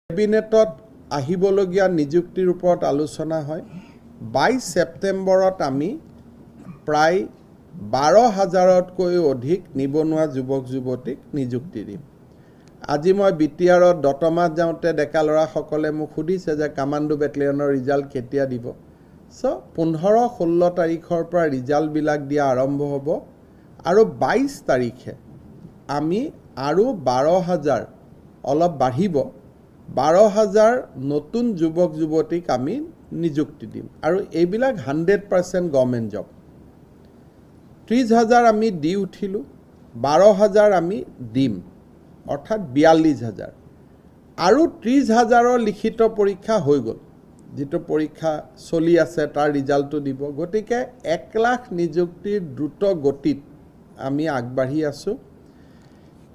কেবিনেটত আহিবলগীয়া নিযুক্তিৰ ওপৰত আলোচনা হয়। 22 ছেপ্টেম্বৰত আমি প্ৰায় 12,000তকৈ অধিক নিবনুৱা যুৱক যুৱতীক নিযুক্তি দিম। আজি মই বিটিআৰত দতমাত যাওঁতে ডেকা ল'ৰাসকলে মোক সুধিছে যে কামাণ্ডো বেটেলিয়নৰ ৰিজাল্ট কেতিয়া দিব। সো 15-16 তাৰিখৰ পৰা ৰিজাল্টবিলাক দিয়া আৰম্ভ হ'ব আৰু 22 তাৰিখে আমি আৰু 12,000 অলপ বাঢ়িব 12,000 নতুন যুৱক যুৱতীক আমি নিযুক্তি দিম আৰু এইবিলাক 100% গভৰ্ণমেণ্ট জব। 30,000 আমি দি উঠিলোঁ, 12,000 আমি দিম, অৰ্থাৎ 42,000 আৰু 30,000ৰ লিখিত পৰীক্ষা হৈ গ'ল। যিটো পৰীক্ষা চলি আছে তাৰ ৰিজাল্টটো দিব। গতিকে 1 লাখ নিযুক্তিৰ দ্ৰুত গতিত আমি আগবাঢ়ি আছোঁ।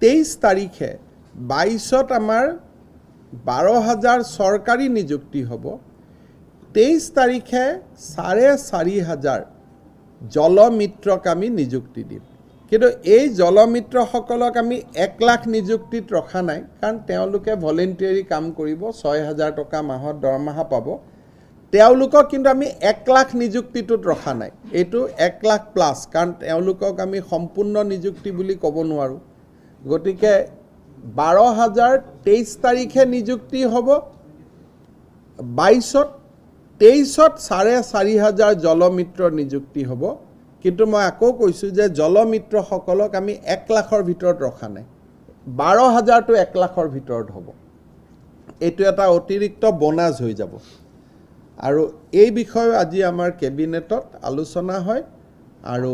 23 তাৰিখে 22ত আমাৰ 12,000 চৰকাৰী নিযুক্তি হ'ব। 23 তাৰিখে 4,500 জলমিত্ৰক আমি নিযুক্তি দিম। কিন্তু এই জলমিত্ৰসকলক আমি 1 লাখ নিযুক্তিত ৰখা নাই, কাৰণ তেওঁলোকে ভলেণ্টিয়াৰী কাম কৰিব, 6,000 টকা মাহত দৰমহা পাব। তেওঁলোকক কিন্তু আমি 1 লাখ নিযুক্তিটোত ৰখা নাই, এইটো 1 লাখ প্লাছ, কাৰণ তেওঁলোকক আমি সম্পূৰ্ণ নিযুক্তি বুলি ক'ব নোৱাৰোঁ। গতিকে 12,000 23 তাৰিখে নিযুক্তি হ'ব। 22ত 23ত 4,500 জলমিত্ৰৰ নিযুক্তি হ'ব। কিন্তু মই আকৌ কৈছোঁ যে জলমিত্ৰসকলক আমি 1 লাখৰ ভিতৰত ৰখা নাই, 12,000টো 1 লাখৰ ভিতৰত হ'ব। এইটো এটা অতিৰিক্ত বোনাছ হৈ যাব আৰু এই বিষয়ে আজি আমাৰ কেবিনেটত আলোচনা হয় আৰু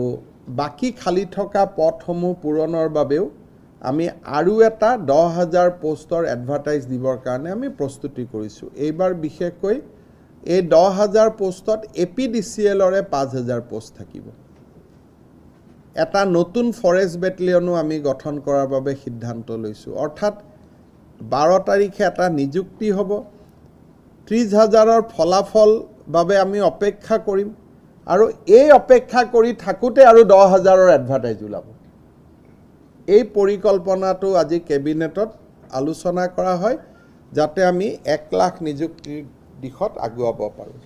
বাকী খালী থকা পদসমূহ পূৰণৰ বাবেও আমি আৰু এটা 10,000 পোষ্টৰ এডভাৰটাইজ দিবৰ কাৰণে আমি প্ৰস্তুতি কৰিছোঁ। এইবাৰ বিশেষকৈ এই 10,000 পোষ্টত APDCLৰে 5,000 পোষ্ট থাকিব। এটা নতুন ফৰেষ্ট বেটেলিয়নো আমি গঠন কৰাৰ বাবে সিদ্ধান্ত লৈছোঁ। অৰ্থাৎ 12 তাৰিখে এটা নিযুক্তি হ'ব, 30,000ৰ ফলাফল বাবে আমি অপেক্ষা কৰিম আৰু এই অপেক্ষা কৰি থাকোঁতে আৰু 10,000ৰ এডভাৰটাইজ ওলাব। এই পৰিকল্পনাটো আজি কেবিনেটত আলোচনা কৰা হয়, যাতে আমি 1 লাখ নিযুক্তিৰ দিশত আগুৱাব পাৰোঁ।